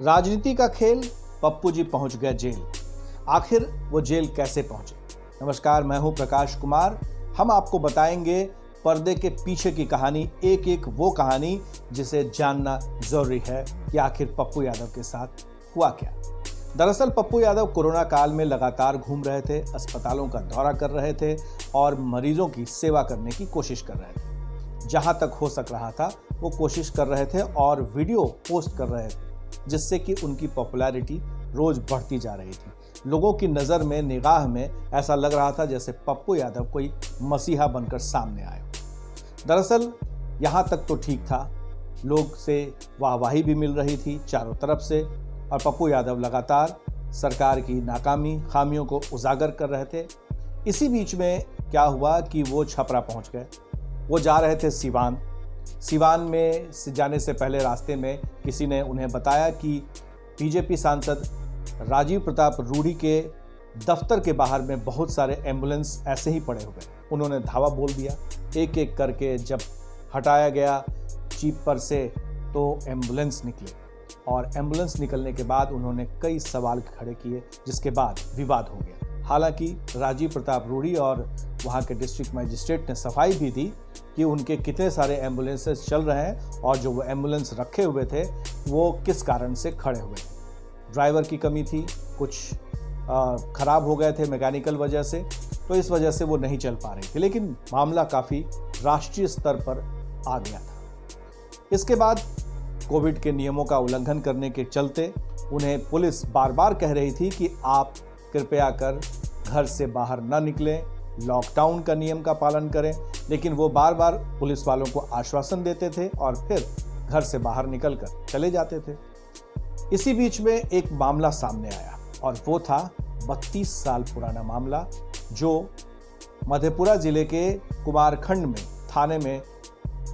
राजनीति का खेल, पप्पू जी पहुंच गए जेल। आखिर वो जेल कैसे पहुंचे? नमस्कार, मैं हूं प्रकाश कुमार। हम आपको बताएंगे पर्दे के पीछे की कहानी, एक एक वो कहानी जिसे जानना जरूरी है कि आखिर पप्पू यादव के साथ हुआ क्या। दरअसल पप्पू यादव कोरोना काल में लगातार घूम रहे थे, अस्पतालों का दौरा कर रहे थे और मरीजों की सेवा करने की कोशिश कर रहे थे। जहां तक हो सक रहा था वो कोशिश कर रहे थे और वीडियो पोस्ट कर रहे थे, जिससे कि उनकी पॉपुलैरिटी रोज बढ़ती जा रही थी। लोगों की नज़र में, निगाह में ऐसा लग रहा था जैसे पप्पू यादव कोई मसीहा बनकर सामने आए। दरअसल यहाँ तक तो ठीक था, लोग से वाहवाही भी मिल रही थी चारों तरफ से, और पप्पू यादव लगातार सरकार की नाकामी, खामियों को उजागर कर रहे थे। इसी बीच में क्या हुआ कि वो छपरा पहुंच गए। वो जा रहे थे सिवान में जाने से पहले रास्ते में किसी ने उन्हें बताया कि बीजेपी सांसद राजीव प्रताप रूढ़ी के दफ्तर के बाहर में बहुत सारे एम्बुलेंस ऐसे ही पड़े हुए। उन्होंने धावा बोल दिया। एक एक करके जब हटाया गया जीप पर से तो एम्बुलेंस निकले, और एम्बुलेंस निकलने के बाद उन्होंने कई सवाल खड़े किए, जिसके बाद विवाद हो गया। हालांकि राजीव प्रताप रूढ़ी और वहां के डिस्ट्रिक्ट मजिस्ट्रेट ने सफाई भी दी कि उनके कितने सारे एम्बुलेंसेस चल रहे हैं और जो वो एम्बुलेंस रखे हुए थे वो किस कारण से खड़े हुए थे। ड्राइवर की कमी थी, कुछ खराब हो गए थे मैकेनिकल वजह से, तो इस वजह से वो नहीं चल पा रही थी। लेकिन मामला काफ़ी राष्ट्रीय स्तर पर आ गया था। इसके बाद कोविड के नियमों का उल्लंघन करने के चलते उन्हें पुलिस बार बार कह रही थी कि आप कृपया कर घर से बाहर न निकलें, लॉकडाउन का नियम का पालन करें। लेकिन वो बार बार पुलिस वालों को आश्वासन देते थे और फिर घर से बाहर निकलकर चले जाते थे। इसी बीच में एक मामला सामने आया, और वो था 32 साल पुराना मामला, जो मधेपुरा जिले के कुमारखंड में थाने में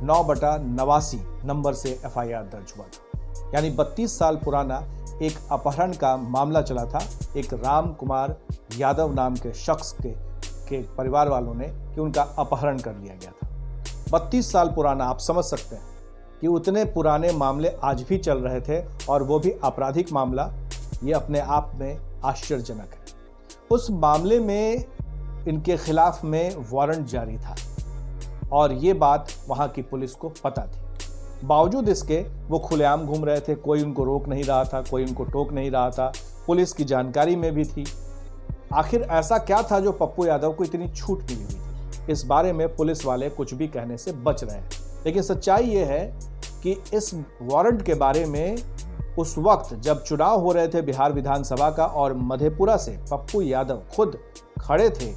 9/89 नंबर से FIR दर्ज हुआ था। यानी 32 साल पुराना एक अपहरण का मामला चला था। एक राम कुमार यादव नाम के शख्स के परिवार वालों ने कि उनका अपहरण कर लिया गया था। 32 साल पुराना, आप समझ सकते हैं कि उतने पुराने मामले आज भी चल रहे थे, और वो भी आपराधिक मामला। ये अपने आप में आश्चर्यजनक है। उस मामले में इनके खिलाफ में वारंट जारी था, और ये बात वहाँ की पुलिस को पता थी। बावजूद इसके वो खुलेआम घूम रहे थे, कोई उनको रोक नहीं रहा था, कोई उनको टोक नहीं रहा था, पुलिस की जानकारी में भी थी। आखिर ऐसा क्या था जो पप्पू यादव को इतनी छूट मिली हुई थी? इस बारे में पुलिस वाले कुछ भी कहने से बच रहे हैं। लेकिन सच्चाई ये है कि इस वारंट के बारे में उस वक्त जब चुनाव हो रहे थे बिहार विधानसभा का, और मधेपुरा से पप्पू यादव खुद खड़े थे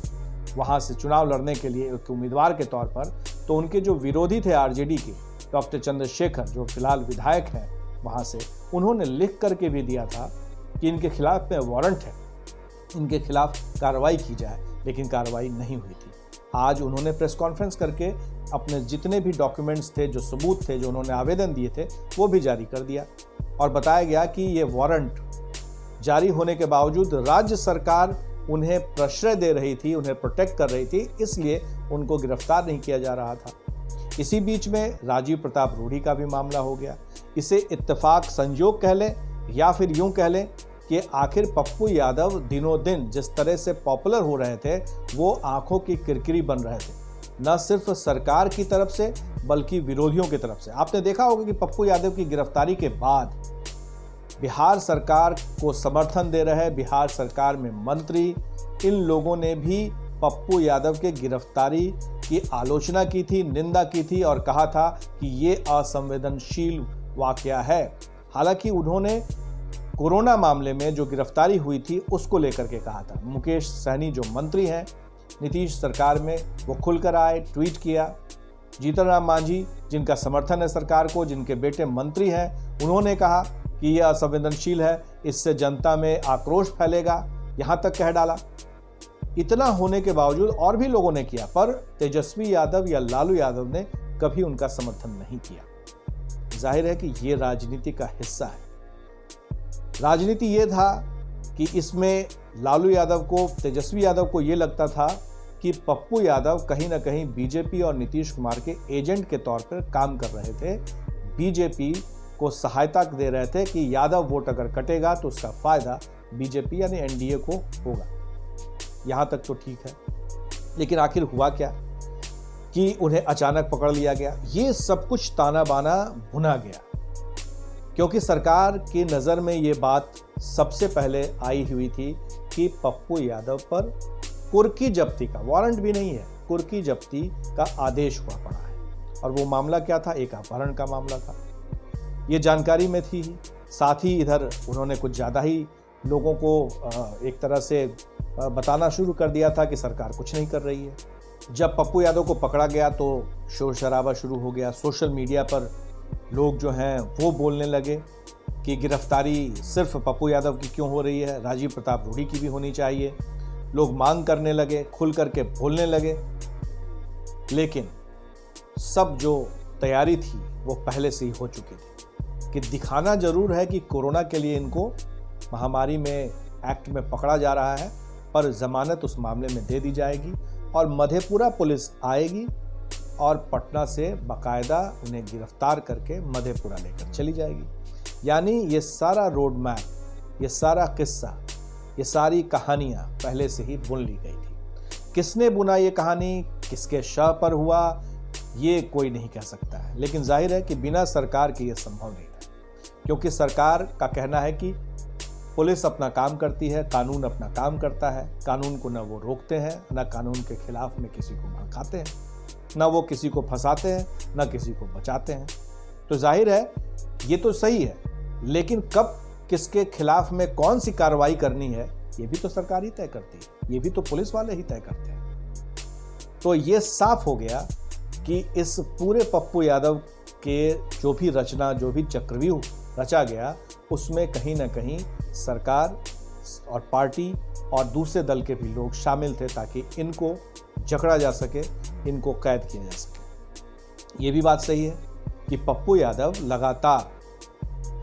वहां से चुनाव लड़ने के लिए एक उम्मीदवार के तौर पर, तो उनके जो विरोधी थे RJD के डॉक्टर चंद्रशेखर, जो फिलहाल विधायक हैं वहां से, उन्होंने लिख करके भी दिया था कि इनके खिलाफ में वारंट है, इनके खिलाफ कार्रवाई की जाए। लेकिन कार्रवाई नहीं हुई थी। आज उन्होंने प्रेस कॉन्फ्रेंस करके अपने जितने भी डॉक्यूमेंट्स थे, जो सबूत थे, जो उन्होंने आवेदन दिए थे, वो भी जारी कर दिया, और बताया गया कि ये वारंट जारी होने के बावजूद राज्य सरकार उन्हें प्रश्रय दे रही थी, उन्हें प्रोटेक्ट कर रही थी, इसलिए उनको गिरफ्तार नहीं किया जा रहा था। इसी बीच में राजीव प्रताप रूढ़ी का भी मामला हो गया। इसे इत्तेफाक, संयोग कह लें या फिर यूं कह लें कि आखिर पप्पू यादव दिनों दिन जिस तरह से पॉपुलर हो रहे थे, वो आंखों की किरकिरी बन रहे थे, न सिर्फ सरकार की तरफ से बल्कि विरोधियों की तरफ से। आपने देखा होगा कि पप्पू यादव की गिरफ्तारी के बाद बिहार सरकार को समर्थन दे रहे बिहार सरकार में मंत्री, इन लोगों ने भी पप्पू यादव के गिरफ्तारी की आलोचना की थी, निंदा की थी, और कहा था कि ये असंवेदनशील वाकया है। हालांकि उन्होंने कोरोना मामले में जो गिरफ्तारी हुई थी उसको लेकर के कहा था। मुकेश सहनी जो मंत्री हैं नीतीश सरकार में, वो खुलकर आए, ट्वीट किया। जीतन राम मांझी, जिनका समर्थन है सरकार को, जिनके बेटे मंत्री हैं, उन्होंने कहा कि यह असंवेदनशील है, इससे जनता में आक्रोश फैलेगा, यहाँ तक कह डाला। इतना होने के बावजूद और भी लोगों ने किया, पर तेजस्वी यादव या लालू यादव ने कभी उनका समर्थन नहीं किया। जाहिर है कि ये राजनीति का हिस्सा है। राजनीति ये था कि इसमें लालू यादव को, तेजस्वी यादव को ये लगता था कि पप्पू यादव कहीं ना कहीं बीजेपी और नीतीश कुमार के एजेंट के तौर पर काम कर रहे थे। बीजेपी को सहायता दे रहे थे कि यादव वोट अगर कटेगा तो उसका फायदा बीजेपी यानी एनडीए को होगा। यहां तक तो ठीक है, लेकिन आखिर हुआ क्या कि उन्हें अचानक पकड़ लिया गया। ये सब कुछ ताना बाना भुना गया, क्योंकि सरकार की नज़र में ये बात सबसे पहले आई हुई थी कि पप्पू यादव पर कुर्की जब्ती का, वारंट भी नहीं है, कुर्की जब्ती का आदेश हुआ पड़ा है। और वो मामला क्या था? एक अपहरण का मामला था। ये जानकारी में थी ही। साथ ही इधर उन्होंने कुछ ज़्यादा ही लोगों को एक तरह से बताना शुरू कर दिया था कि सरकार कुछ नहीं कर रही है। जब पप्पू यादव को पकड़ा गया तो शोर शराबा शुरू हो गया। सोशल मीडिया पर लोग जो हैं वो बोलने लगे कि गिरफ्तारी सिर्फ पप्पू यादव की क्यों हो रही है, राजीव प्रताप रूढ़ी की भी होनी चाहिए। लोग मांग करने लगे, खुल करके बोलने लगे। लेकिन सब जो तैयारी थी वो पहले से ही हो चुकी थी कि दिखाना जरूर है कि कोरोना के लिए इनको महामारी में एक्ट में पकड़ा जा रहा है, पर जमानत उस मामले में दे दी जाएगी और मधेपुरा पुलिस आएगी और पटना से बाकायदा उन्हें गिरफ्तार करके मधेपुरा लेकर चली जाएगी। यानी ये सारा रोड मैप, ये सारा किस्सा, ये सारी कहानियां पहले से ही बुन ली गई थी। किसने बुना ये कहानी, किसके शाह पर हुआ, ये कोई नहीं कह सकता है। लेकिन जाहिर है कि बिना सरकार के ये संभव नहीं था, क्योंकि सरकार का कहना है कि पुलिस अपना काम करती है, कानून अपना काम करता है। कानून को न वो रोकते हैं, न कानून के खिलाफ में किसी को भड़काते हैं, न वो किसी को फंसाते हैं, न किसी को बचाते हैं। तो जाहिर है ये तो सही है, लेकिन कब किसके खिलाफ में कौन सी कार्रवाई करनी है ये भी तो सरकार ही तय करती है, ये भी तो पुलिस वाले ही तय करते हैं। तो ये साफ हो गया कि इस पूरे पप्पू यादव के जो भी रचना, जो भी चक्रव्यूह रचा गया, उसमें कहीं ना कहीं सरकार और पार्टी और दूसरे दल के भी लोग शामिल थे, ताकि इनको जकड़ा जा सके, इनको कैद किया जा सके। ये भी बात सही है कि पप्पू यादव लगातार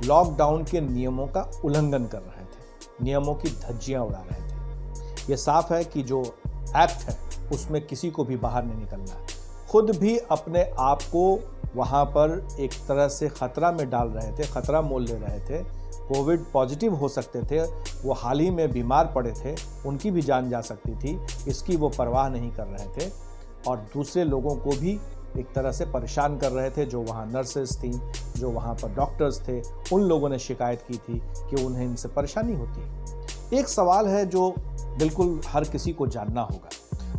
लॉकडाउन के नियमों का उल्लंघन कर रहे थे, नियमों की धज्जियां उड़ा रहे थे। ये साफ है कि जो एक्ट है उसमें किसी को भी बाहर नहीं निकलना है। खुद भी अपने आप को वहाँ पर एक तरह से खतरा में डाल रहे थे, खतरा मोल ले रहे थे। कोविड पॉजिटिव हो सकते थे, वो हाल ही में बीमार पड़े थे, उनकी भी जान जा सकती थी, इसकी वो परवाह नहीं कर रहे थे। और दूसरे लोगों को भी एक तरह से परेशान कर रहे थे। जो वहाँ नर्सेस थीं, जो वहाँ पर डॉक्टर्स थे, उन लोगों ने शिकायत की थी कि उन्हें इनसे परेशानी होती है। एक सवाल है जो बिल्कुल हर किसी को जानना होगा,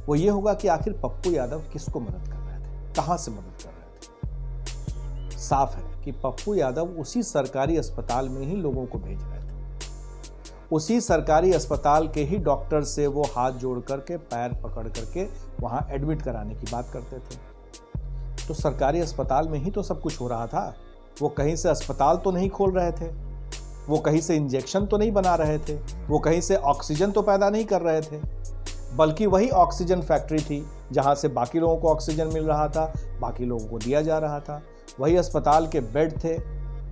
वो ये होगा कि आखिर पप्पू यादव किसको मदद कर रहे थे, कहाँ से मदद कर रहे थे। साफ है कि पप्पू यादव उसी सरकारी अस्पताल में ही लोगों को भेज रहे थे, उसी सरकारी अस्पताल के ही डॉक्टर से वो हाथ जोड़ करके, पैर पकड़ करके वहाँ एडमिट कराने की बात करते थे। तो सरकारी अस्पताल में ही तो सब कुछ हो रहा था। वो कहीं से अस्पताल तो नहीं खोल रहे थे, वो कहीं से इंजेक्शन तो नहीं बना रहे थे, वो कहीं से ऑक्सीजन तो पैदा नहीं कर रहे थे, बल्कि वही ऑक्सीजन फैक्ट्री थी जहां से बाकी लोगों को ऑक्सीजन मिल रहा था, बाकी लोगों को दिया जा रहा था। वही अस्पताल के बेड थे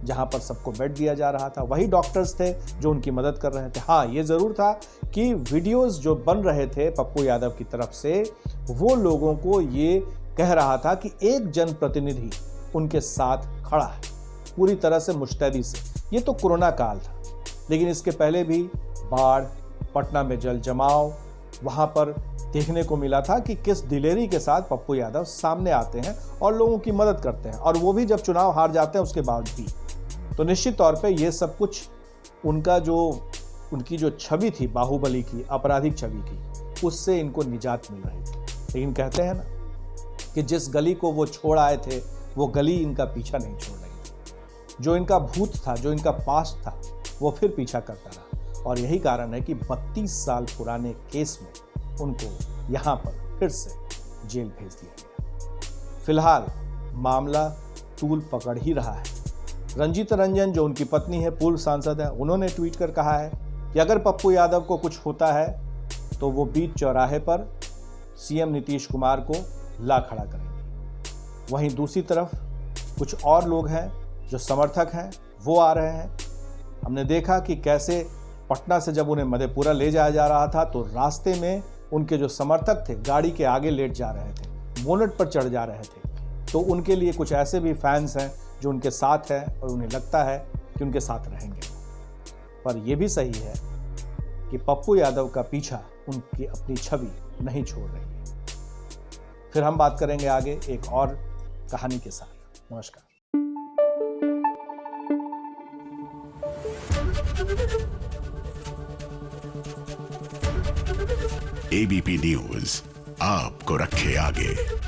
जहां पर सबको बेड दिया जा रहा था, वही डॉक्टर्स थे जो उनकी मदद कर रहे थे। हाँ, ये ज़रूर था कि वीडियोज़ जो बन रहे थे पप्पू यादव की तरफ से, वो लोगों को ये कह रहा था कि एक जनप्रतिनिधि उनके साथ खड़ा है पूरी तरह से मुस्तैदी से। ये तो कोरोना काल था, लेकिन इसके पहले भी बाढ़, पटना में जल जमाव, वहां पर देखने को मिला था कि किस दिलेरी के साथ पप्पू यादव सामने आते हैं और लोगों की मदद करते हैं, और वो भी जब चुनाव हार जाते हैं उसके बाद भी। तो निश्चित तौर पे ये सब कुछ उनकी जो छवि थी बाहुबली की, आपराधिक छवि की, उससे इनको निजात मिल रही थी। लेकिन कहते हैं ना कि जिस गली को वो छोड़ आए थे वो गली इनका पीछा नहीं छोड़ रही थी। जो इनका भूत था, जो इनका पास्ट था, वो फिर पीछा करता रहा। और यही कारण है कि 32 साल पुराने केस में उनको यहाँ पर फिर से जेल भेज दिया गया। फिलहाल मामला तूल पकड़ ही रहा है। रंजीत रंजन जो उनकी पत्नी है, पूर्व सांसद है, उन्होंने ट्वीट कर कहा है कि अगर पप्पू यादव को कुछ होता है तो वो बीच चौराहे पर सीएम नीतीश कुमार को ला खड़ा करेंगे। वहीं दूसरी तरफ कुछ और लोग हैं जो समर्थक हैं, वो आ रहे हैं। हमने देखा कि कैसे पटना से जब उन्हें मधेपुरा ले जाया जा रहा था तो रास्ते में उनके जो समर्थक थे गाड़ी के आगे लेट जा रहे थे, बोनट पर चढ़ जा रहे थे। तो उनके लिए कुछ ऐसे भी फैंस हैं जो उनके साथ है और उन्हें लगता है कि उनके साथ रहेंगे। पर यह भी सही है कि पप्पू यादव का पीछा उनकी अपनी छवि नहीं छोड़ रही है। फिर हम बात करेंगे आगे एक और कहानी के साथ। नमस्कार। एबीपी न्यूज आपको रखे आगे।